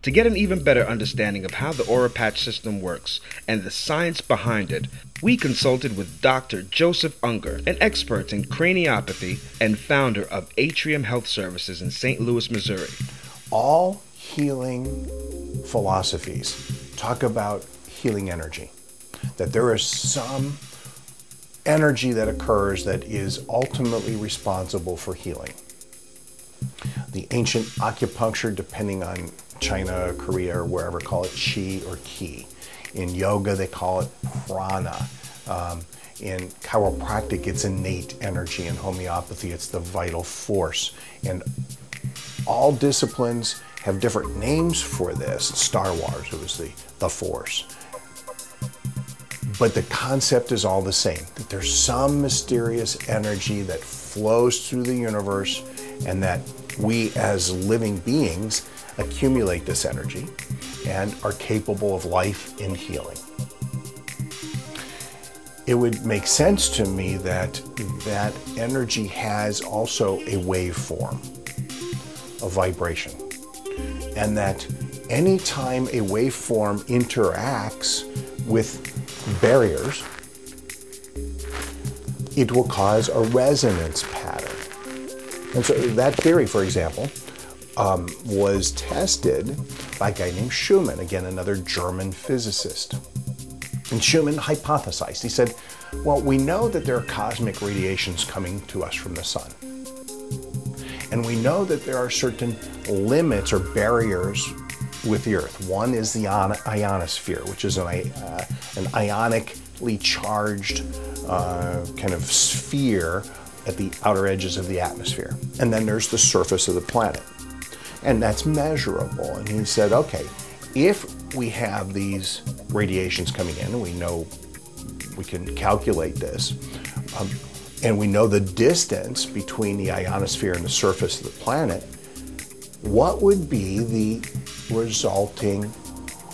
To get an even better understanding of how the Aura Patch system works and the science behind it, we consulted with Dr. Joseph Unger, an expert in craniopathy and founder of Atrium Health Services in St. Louis, Missouri. All healing philosophies talk about healing energy, that there is some energy that occurs that is ultimately responsible for healing. The ancient acupuncture, depending on China, Korea, or wherever, call it chi or ki. In yoga, they call it prana. In chiropractic, it's innate energy. In homeopathy, it's the vital force. And all disciplines have different names for this. Star Wars, it was the force. But the concept is all the same, that there's some mysterious energy that flows through the universe and that we as living beings accumulate this energy and are capable of life and healing. It would make sense to me that that energy has also a waveform, a vibration, and that anytime a waveform interacts with barriers, it will cause a resonance pattern. And so that theory, for example, was tested by a guy named Schumann, again, another German physicist. And Schumann hypothesized. He said, well, we know that there are cosmic radiations coming to us from the sun. And we know that there are certain limits or barriers with the Earth. One is the ionosphere, which is an ionically charged kind of sphere at the outer edges of the atmosphere. And then there's the surface of the planet. And that's measurable. And he said, okay, if we have these radiations coming in, and we know we can calculate this, and we know the distance between the ionosphere and the surface of the planet, what would be the resulting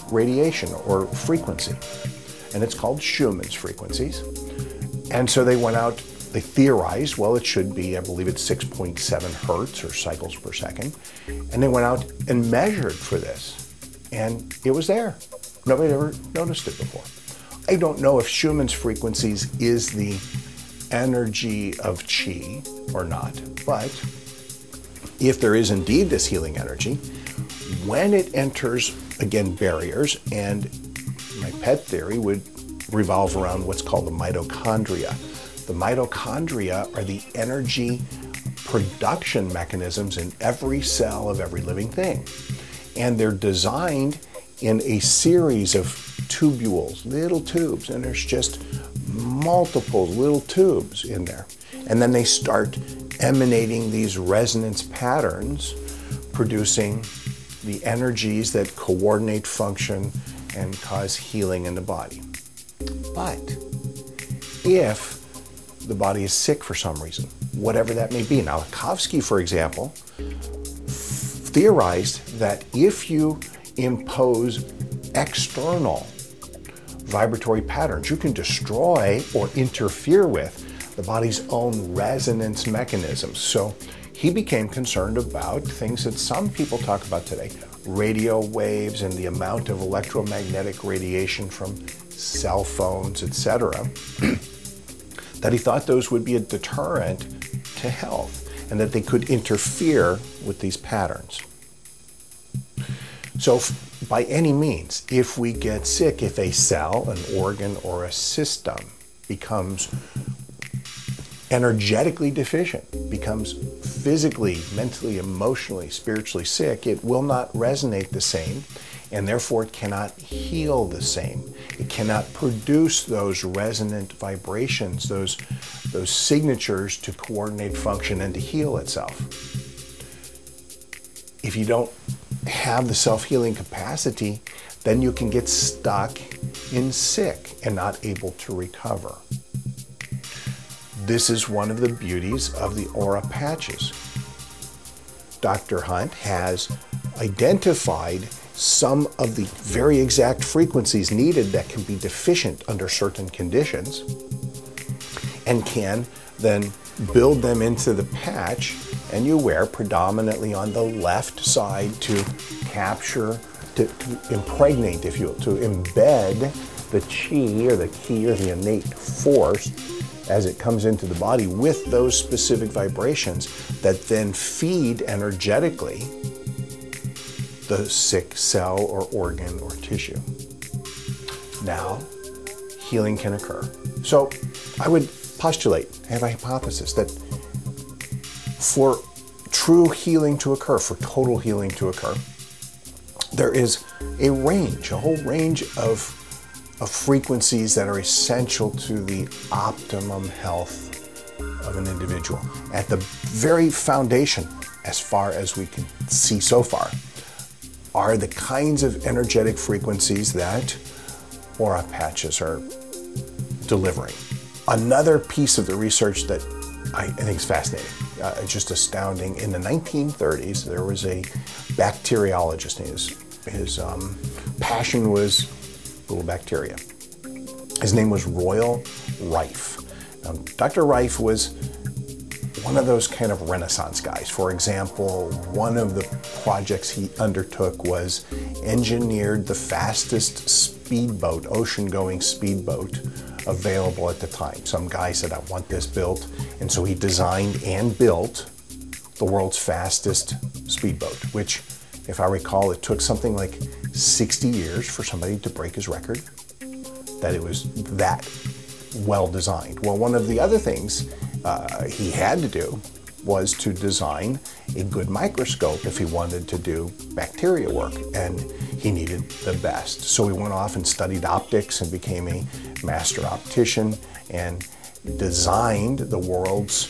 radiation or frequency? And it's called Schumann's frequencies. And so they went out, they theorized, well, it should be, I believe it's 6.7 hertz or cycles per second. And they went out and measured for this. And it was there. Nobody ever noticed it before. I don't know if Schumann's frequencies is the energy of chi or not, but if there is indeed this healing energy, when it enters, again, barriers, and my pet theory would revolve around what's called the mitochondria. The mitochondria are the energy production mechanisms in every cell of every living thing. And they're designed in a series of tubules, little tubes, and there's just multiple little tubes in there. And then they start emanating these resonance patterns, producing the energies that coordinate function and cause healing in the body. But if the body is sick for some reason, whatever that may be. Now, Kautsky, for example, theorized that if you impose external vibratory patterns, you can destroy or interfere with the body's own resonance mechanisms. So he became concerned about things that some people talk about today, radio waves and the amount of electromagnetic radiation from cell phones, etc., that he thought those would be a deterrent to health and that they could interfere with these patterns. So by any means, if we get sick, if a cell, an organ, or a system becomes energetically deficient, becomes physically, mentally, emotionally, spiritually sick, it will not resonate the same, and therefore it cannot heal the same. It cannot produce those resonant vibrations, those signatures to coordinate function and to heal itself. If you don't have the self-healing capacity, then you can get stuck in sick and not able to recover. This is one of the beauties of the Aura patches. Dr. Hunt has identified some of the very exact frequencies needed that can be deficient under certain conditions and can then build them into the patch, and you wear predominantly on the left side to capture to impregnate, if you will, to embed the chi or the ki or the innate force as it comes into the body with those specific vibrations that then feed energetically the sick cell or organ or tissue. Now, healing can occur. So I would postulate, have a hypothesis that for true healing to occur, for total healing to occur, there is a whole range of frequencies that are essential to the optimum health of an individual. At the very foundation, as far as we can see so far, are the kinds of energetic frequencies that aura patches are delivering. Another piece of the research that I think is fascinating, just astounding. In the 1930s, there was a bacteriologist. His passion was little bacteria. His name was Royal Rife. Now, Dr. Rife was one of those kind of Renaissance guys. For example, one of the projects he undertook was engineered the fastest speedboat, ocean-going speedboat available at the time. Some guy said, I want this built. And so he designed and built the world's fastest speedboat, which, if I recall, it took something like 60 years for somebody to break his record, that it was that well designed. Well, one of the other things he had to do was to design a good microscope if he wanted to do bacteria work, and he needed the best. So he went off and studied optics and became a master optician and designed the world's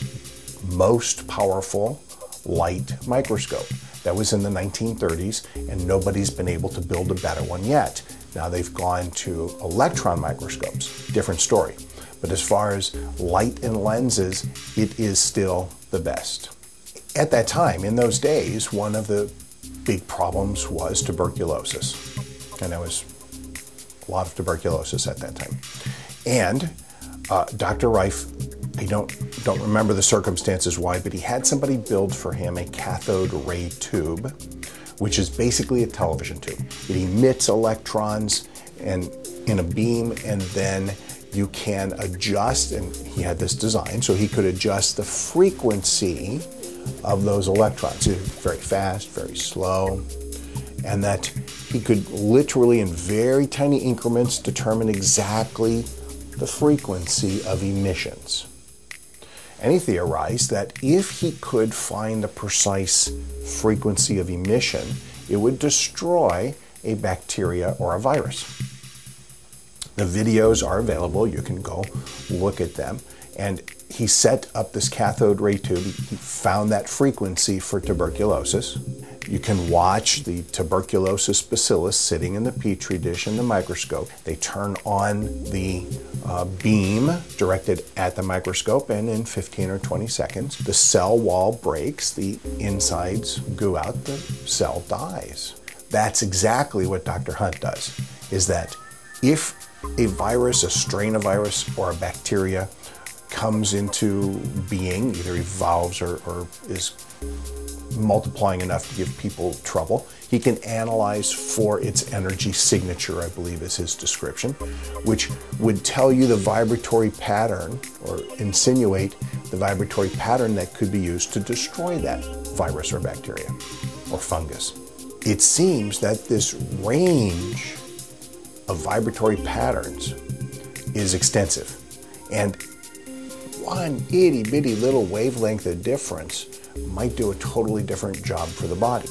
most powerful light microscope. That was in the 1930s, and nobody's been able to build a better one yet. Now they've gone to electron microscopes, different story. But as far as light and lenses, it is still the best. At that time, in those days, one of the big problems was tuberculosis. And there was a lot of tuberculosis at that time. And Dr. Rife, I don't remember the circumstances why, but he had somebody build for him a cathode ray tube, which is basically a television tube. It emits electrons and in a beam, and then you can adjust, and he had this design so he could adjust the frequency of those electrons. Very fast, very slow, and that he could literally in very tiny increments determine exactly the frequency of emissions. And he theorized that if he could find the precise frequency of emission, it would destroy a bacteria or a virus. The videos are available. You can go look at them. And he set up this cathode ray tube. He found that frequency for tuberculosis. You can watch the tuberculosis bacillus sitting in the petri dish in the microscope. They turn on the beam directed at the microscope, and in 15 or 20 seconds, the cell wall breaks, the insides goo out, the cell dies. That's exactly what Dr. Hunt does, is that if a virus, a strain of virus, or a bacteria comes into being, either evolves or is multiplying enough to give people trouble, he can analyze for its energy signature, I believe is his description, which would tell you the vibratory pattern or insinuate the vibratory pattern that could be used to destroy that virus or bacteria or fungus. It seems that this range of vibratory patterns is extensive, and one itty bitty little wavelength of difference might do a totally different job for the body.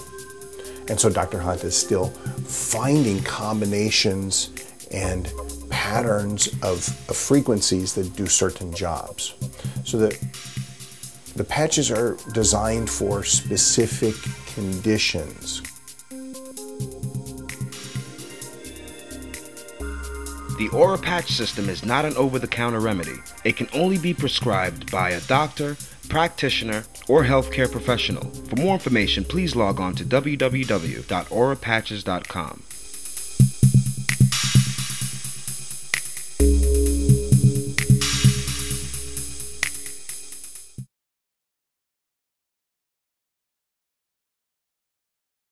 And so Dr. Hunt is still finding combinations and patterns of frequencies that do certain jobs. So that the patches are designed for specific conditions. The Aura Patch system is not an over-the-counter remedy. It can only be prescribed by a doctor, practitioner, or healthcare professional. For more information, please log on to www.aurapatches.com.